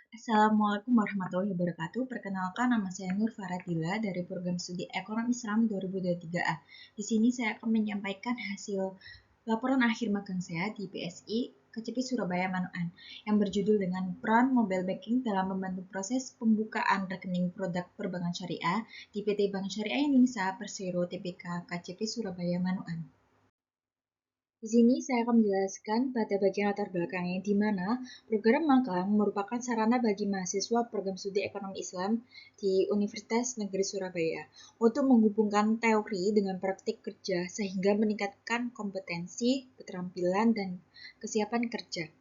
Assalamualaikum warahmatullahi wabarakatuh. Perkenalkan, nama saya Nur Faradila dari program studi Ekonomi Islam 2023A. Di sini saya akan menyampaikan hasil laporan akhir magang saya di BSI KCP Surabaya Manoan yang berjudul dengan peran mobile banking dalam membantu proses pembukaan rekening produk perbankan syariah di PT Bank Syariah Indonesia Persero Tbk KCP Surabaya Manoan. Di sini saya akan menjelaskan pada bagian latar belakangnya, di mana program magang merupakan sarana bagi mahasiswa program studi ekonomi Islam di Universitas Negeri Surabaya untuk menghubungkan teori dengan praktik kerja sehingga meningkatkan kompetensi, keterampilan, dan kesiapan kerja.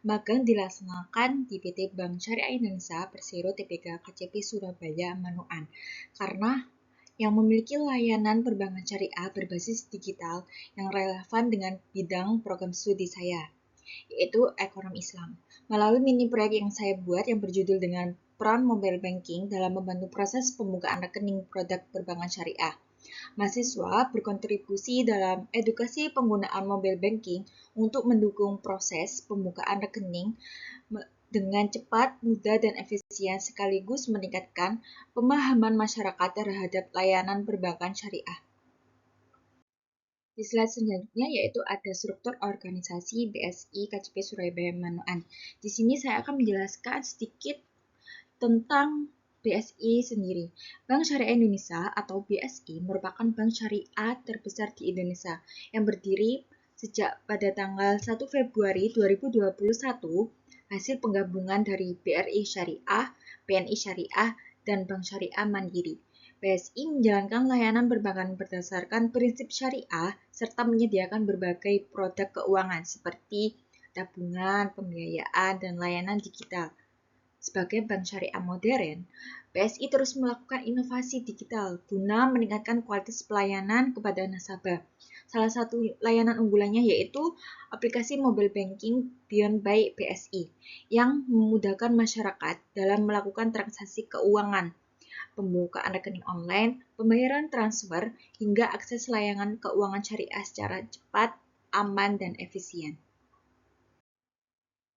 Magang dilaksanakan di PT Bank Syariah Indonesia Persero Tbk KCP Surabaya Manoan karena yang memiliki layanan perbankan syariah berbasis digital yang relevan dengan bidang program studi saya, yaitu ekonomi Islam. Melalui mini proyek yang saya buat yang berjudul dengan peran mobile banking dalam membantu proses pembukaan rekening produk perbankan syariah. Mahasiswa berkontribusi dalam edukasi penggunaan mobile banking untuk mendukung proses pembukaan rekening dengan cepat, mudah, dan efisien sekaligus meningkatkan pemahaman masyarakat terhadap layanan perbankan syariah. Di slide selanjutnya yaitu ada struktur organisasi BSI KCP Surabaya Manoan. Di sini saya akan menjelaskan sedikit tentang BSI sendiri. Bank Syariah Indonesia atau BSI merupakan bank syariah terbesar di Indonesia yang berdiri sejak pada tanggal 1 Februari 2021 hasil penggabungan dari BRI Syariah, BNI Syariah, dan Bank Syariah Mandiri. BSI menjalankan layanan perbankan berdasarkan prinsip syariah serta menyediakan berbagai produk keuangan seperti tabungan, pembiayaan, dan layanan digital. Sebagai bank syariah modern, BSI terus melakukan inovasi digital guna meningkatkan kualitas pelayanan kepada nasabah. Salah satu layanan unggulannya yaitu aplikasi mobile banking Beyond by BSI yang memudahkan masyarakat dalam melakukan transaksi keuangan, pembukaan rekening online, pembayaran transfer, hingga akses layanan keuangan syariah secara cepat, aman, dan efisien.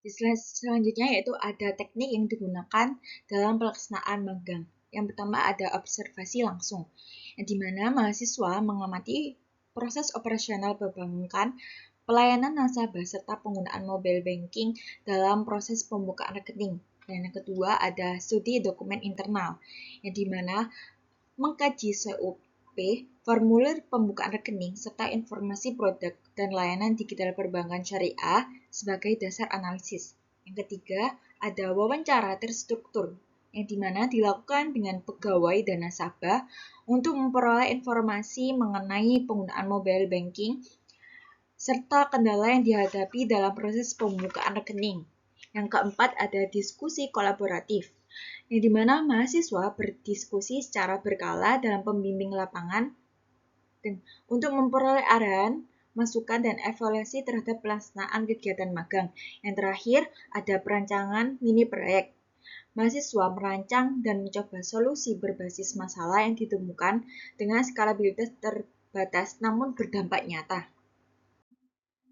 Di slide selanjutnya yaitu ada teknik yang digunakan dalam pelaksanaan magang. Yang pertama ada observasi langsung, yang dimana mahasiswa mengamati proses operasional perbankan, pelayanan nasabah, serta penggunaan mobile banking dalam proses pembukaan rekening. Dan yang kedua ada studi dokumen internal, yang dimana mengkaji COP, formulir pembukaan rekening, serta informasi produk dan layanan digital perbankan syariah sebagai dasar analisis. Yang ketiga, ada wawancara terstruktur, yang dimana dilakukan dengan pegawai dan nasabah untuk memperoleh informasi mengenai penggunaan mobile banking serta kendala yang dihadapi dalam proses pembukaan rekening. Yang keempat, ada diskusi kolaboratif, yang dimana mahasiswa berdiskusi secara berkala dalam pembimbing lapangan untuk memperoleh arahan, masukan, dan evaluasi terhadap pelaksanaan kegiatan magang. Yang terakhir, ada perancangan mini proyek. Mahasiswa merancang dan mencoba solusi berbasis masalah yang ditemukan dengan skalabilitas terbatas namun berdampak nyata.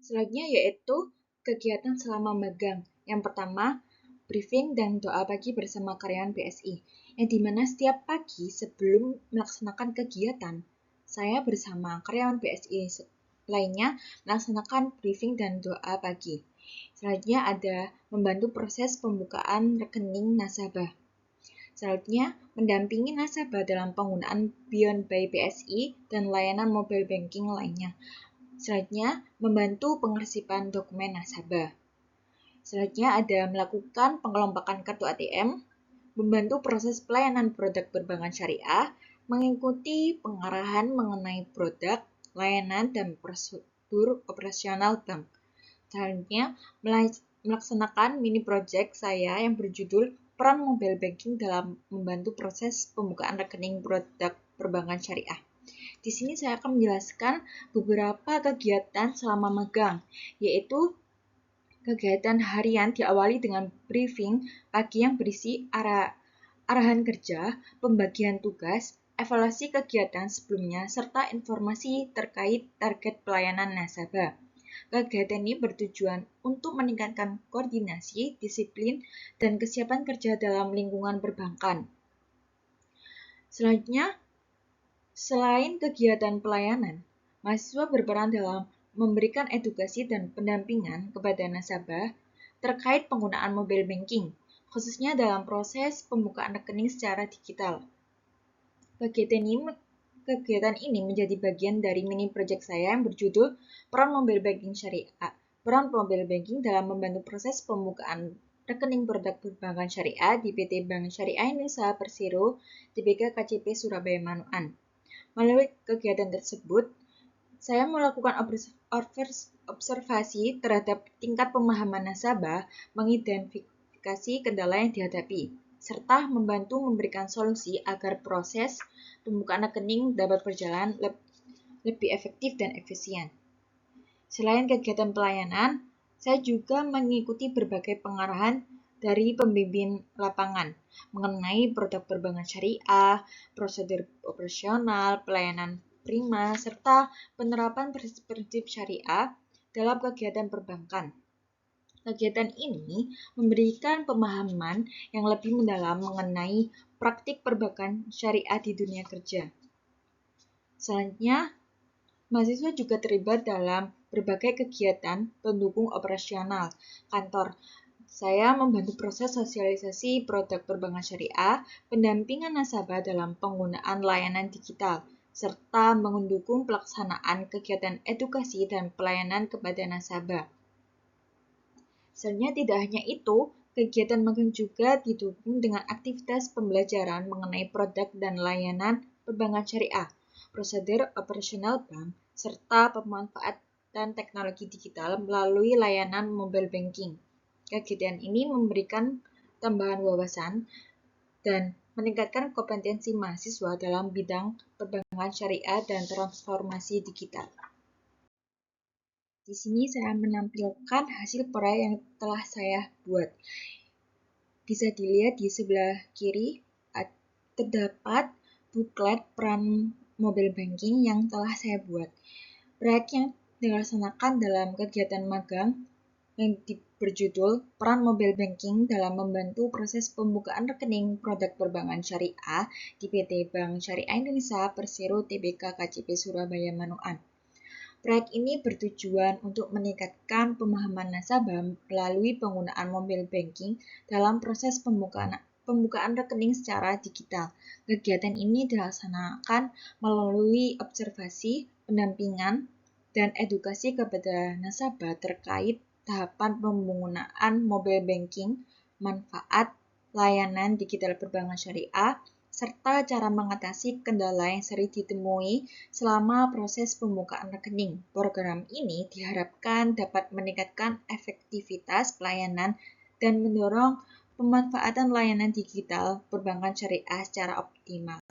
Selanjutnya yaitu kegiatan selama magang. Yang pertama, briefing dan doa pagi bersama karyawan BSI, yang dimana setiap pagi sebelum melaksanakan kegiatan, saya bersama karyawan BSI lainnya melaksanakan briefing dan doa pagi. Selanjutnya ada membantu proses pembukaan rekening nasabah. Selanjutnya, mendampingi nasabah dalam penggunaan Beyond by BSI dan layanan mobile banking lainnya. Selanjutnya, membantu pengarsipan dokumen nasabah. Selanjutnya ada melakukan pengelompokan kartu ATM, membantu proses pelayanan produk perbankan syariah, mengikuti pengarahan mengenai produk, layanan, dan prosedur operasional bank. Selanjutnya, melaksanakan mini project saya yang berjudul peran mobile banking dalam membantu proses pembukaan rekening produk perbankan syariah. Di sini saya akan menjelaskan beberapa kegiatan selama magang, yaitu kegiatan harian diawali dengan briefing pagi yang berisi arahan kerja, pembagian tugas, evaluasi kegiatan sebelumnya, serta informasi terkait target pelayanan nasabah. Kegiatan ini bertujuan untuk meningkatkan koordinasi, disiplin, dan kesiapan kerja dalam lingkungan perbankan. Selanjutnya, selain kegiatan pelayanan, mahasiswa berperan dalam memberikan edukasi dan pendampingan kepada nasabah terkait penggunaan mobile banking, khususnya dalam proses pembukaan rekening secara digital. Kegiatan ini menjadi bagian dari mini project saya yang berjudul Peran Mobile Banking Syariah. Peran mobile banking dalam membantu proses pembukaan rekening produk perbankan syariah di PT Bank Syariah Indonesia Persero Tbk KCP Surabaya Manoan. Melalui kegiatan tersebut, saya melakukan observasi terhadap tingkat pemahaman nasabah, mengidentifikasi kendala yang dihadapi, serta membantu memberikan solusi agar proses pembukaan rekening dapat berjalan lebih efektif dan efisien. Selain kegiatan pelayanan, saya juga mengikuti berbagai pengarahan dari pembimbing lapangan mengenai produk perbankan syariah, prosedur operasional, pelayanan prima, serta penerapan prinsip syariah dalam kegiatan perbankan. Kegiatan ini memberikan pemahaman yang lebih mendalam mengenai praktik perbankan syariah di dunia kerja. Selanjutnya, mahasiswa juga terlibat dalam berbagai kegiatan pendukung operasional kantor. Saya membantu proses sosialisasi produk perbankan syariah, pendampingan nasabah dalam penggunaan layanan digital, serta mendukung pelaksanaan kegiatan edukasi dan pelayanan kepada nasabah. Sebenarnya tidak hanya itu, kegiatan magang juga didukung dengan aktivitas pembelajaran mengenai produk dan layanan perbankan syariah, prosedur operasional bank, serta pemanfaatan teknologi digital melalui layanan mobile banking. Kegiatan ini memberikan tambahan wawasan dan meningkatkan kompetensi mahasiswa dalam bidang perbankan syariah dan transformasi digital. Di sini saya menampilkan hasil proyek yang telah saya buat. Bisa dilihat di sebelah kiri terdapat buklet peran mobile banking yang telah saya buat. Proyek yang dilaksanakan dalam kegiatan magang yang berjudul Peran Mobile Banking dalam membantu proses pembukaan rekening produk perbankan syariah di PT Bank Syariah Indonesia Persero Tbk KCP Surabaya Manoan. Proyek ini bertujuan untuk meningkatkan pemahaman nasabah melalui penggunaan mobile banking dalam proses pembukaan rekening secara digital. Kegiatan ini dilaksanakan melalui observasi, pendampingan, dan edukasi kepada nasabah terkait tahapan penggunaan mobile banking, manfaat layanan digital perbankan syariah, serta cara mengatasi kendala yang sering ditemui selama proses pembukaan rekening. Program ini diharapkan dapat meningkatkan efektivitas pelayanan dan mendorong pemanfaatan layanan digital perbankan syariah secara optimal.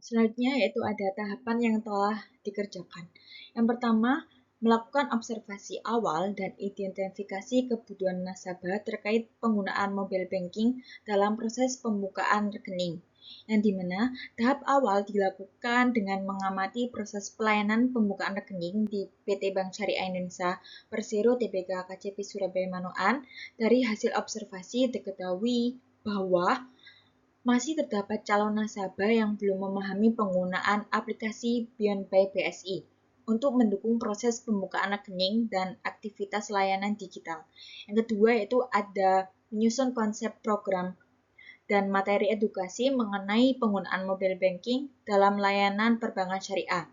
Selanjutnya yaitu ada tahapan yang telah dikerjakan. Yang pertama, melakukan observasi awal dan identifikasi kebutuhan nasabah terkait penggunaan mobile banking dalam proses pembukaan rekening, yang dimana tahap awal dilakukan dengan mengamati proses pelayanan pembukaan rekening di PT Bank Syariah Indonesia Persero Tbk KCP Surabaya Manoan. Dari hasil observasi diketahui bahwa masih terdapat calon nasabah yang belum memahami penggunaan aplikasi Beyond by BSI untuk mendukung proses pembukaan rekening dan aktivitas layanan digital. Yang kedua yaitu ada menyusun konsep program dan materi edukasi mengenai penggunaan mobile banking dalam layanan perbankan syariah.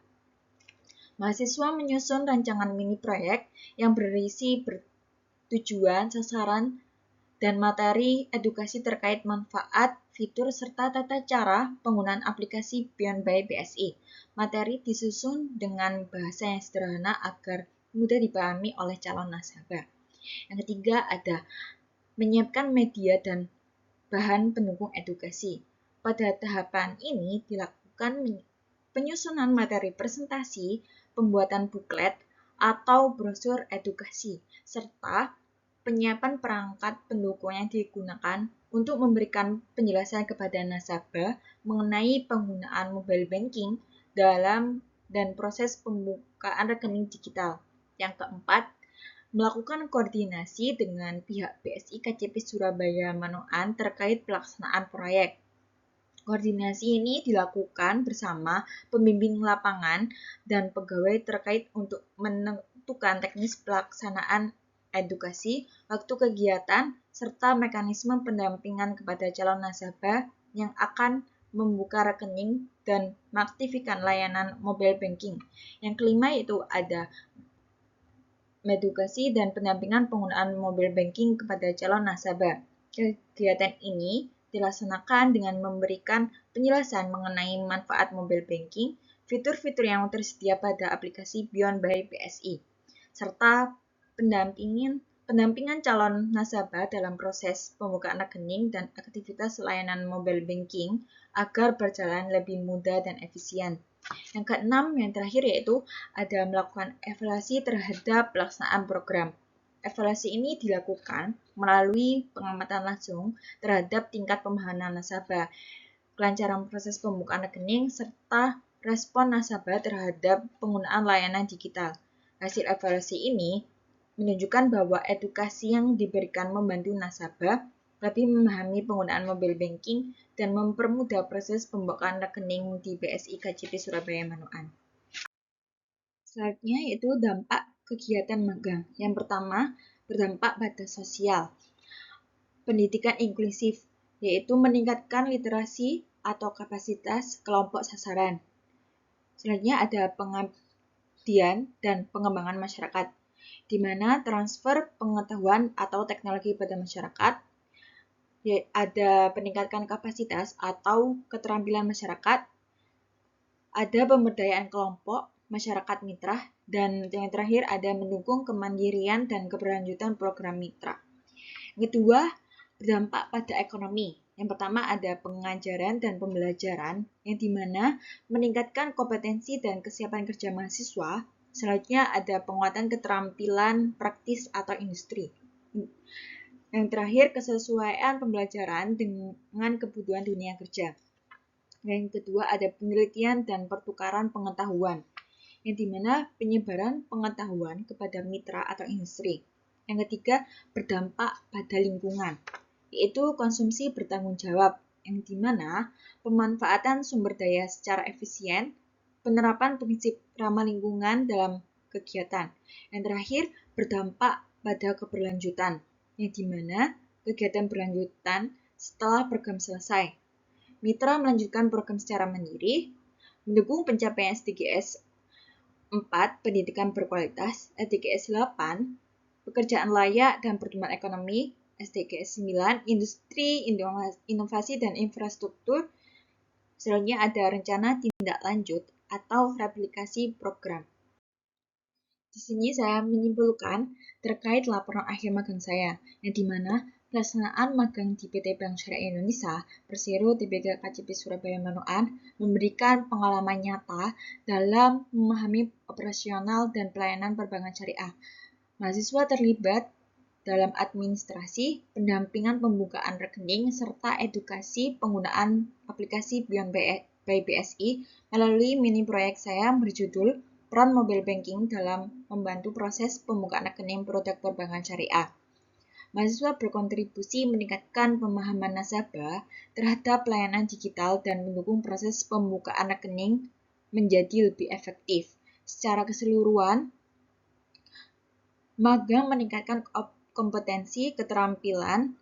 Mahasiswa menyusun rancangan mini proyek yang berisi tujuan, sasaran, dan materi edukasi terkait manfaat, fitur, serta tata cara penggunaan aplikasi Beyond by BSI. Materi disusun dengan bahasa yang sederhana agar mudah dipahami oleh calon nasabah. Yang ketiga ada menyiapkan media dan bahan pendukung edukasi. Pada tahapan ini dilakukan penyusunan materi presentasi, pembuatan buklet atau brosur edukasi, serta penyiapan perangkat pendukung yang digunakan untuk memberikan penjelasan kepada nasabah mengenai penggunaan mobile banking dalam dan proses pembukaan rekening digital. Yang keempat, melakukan koordinasi dengan pihak BSI KCP Surabaya Manoan terkait pelaksanaan proyek. Koordinasi ini dilakukan bersama pembimbing lapangan dan pegawai terkait untuk menentukan teknis pelaksanaan edukasi, waktu kegiatan, serta mekanisme pendampingan kepada calon nasabah yang akan membuka rekening dan mengaktifkan layanan mobile banking. Yang kelima yaitu ada edukasi dan pendampingan penggunaan mobile banking kepada calon nasabah. Kegiatan ini dilaksanakan dengan memberikan penjelasan mengenai manfaat mobile banking, fitur-fitur yang tersedia pada aplikasi Beyond by BSI, serta pendampingan calon nasabah dalam proses pembukaan rekening dan aktivitas layanan mobile banking agar berjalan lebih mudah dan efisien. Yang keenam, yang terakhir yaitu ada melakukan evaluasi terhadap pelaksanaan program. Evaluasi ini dilakukan melalui pengamatan langsung terhadap tingkat pemahaman nasabah, kelancaran proses pembukaan rekening, serta respon nasabah terhadap penggunaan layanan digital. Hasil evaluasi ini menunjukkan bahwa edukasi yang diberikan membantu nasabah lebih memahami penggunaan mobile banking dan mempermudah proses pembukaan rekening di BSI KCP Surabaya Manoan. Selanjutnya yaitu dampak kegiatan magang. Yang pertama, berdampak pada sosial. Pendidikan inklusif, yaitu meningkatkan literasi atau kapasitas kelompok sasaran. Selanjutnya ada pengabdian dan pengembangan masyarakat, di mana transfer pengetahuan atau teknologi pada masyarakat, ada peningkatan kapasitas atau keterampilan masyarakat, ada pemberdayaan kelompok masyarakat mitra, dan yang terakhir ada mendukung kemandirian dan keberlanjutan program mitra. Yang kedua, berdampak pada ekonomi. Yang pertama ada pengajaran dan pembelajaran, yang dimana meningkatkan kompetensi dan kesiapan kerja mahasiswa. Selanjutnya ada penguatan keterampilan praktis atau industri. Yang terakhir, kesesuaian pembelajaran dengan kebutuhan dunia kerja. Yang kedua, ada penelitian dan pertukaran pengetahuan, yang dimana penyebaran pengetahuan kepada mitra atau industri. Yang ketiga, berdampak pada lingkungan, yaitu konsumsi bertanggung jawab, yang dimana pemanfaatan sumber daya secara efisien, penerapan prinsip ramah lingkungan dalam kegiatan. Yang terakhir, berdampak pada keberlanjutan, yang dimana kegiatan berlanjutan setelah program selesai. Mitra melanjutkan program secara mandiri, mendukung pencapaian SDGs 4, pendidikan berkualitas, SDGs 8, pekerjaan layak dan pertumbuhan ekonomi, SDGs 9, industri, inovasi dan infrastruktur. Selanjutnya ada rencana tindak lanjut atau replikasi program. Di sini saya menyimpulkan terkait laporan akhir magang saya, yang dimana pelaksanaan magang di PT Bank Syariah Indonesia Persero Tbk KCP Surabaya Manoan memberikan pengalaman nyata dalam memahami operasional dan pelayanan perbankan syariah. Mahasiswa terlibat dalam administrasi, pendampingan pembukaan rekening, serta edukasi penggunaan aplikasi Beyond by BSI melalui mini proyek saya berjudul Peran Mobile Banking dalam membantu proses pembukaan rekening produk perbankan syariah. Mahasiswa berkontribusi meningkatkan pemahaman nasabah terhadap layanan digital dan mendukung proses pembukaan rekening menjadi lebih efektif. Secara keseluruhan, magang meningkatkan kompetensi, keterampilan,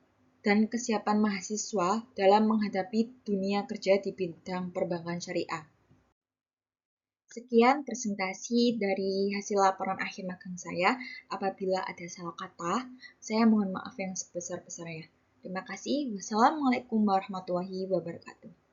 dan kesiapan mahasiswa dalam menghadapi dunia kerja di bidang perbankan syariah. Sekian presentasi dari hasil laporan akhir magang saya. Apabila ada salah kata, saya mohon maaf yang sebesar-besarnya. Terima kasih. Wassalamualaikum warahmatullahi wabarakatuh.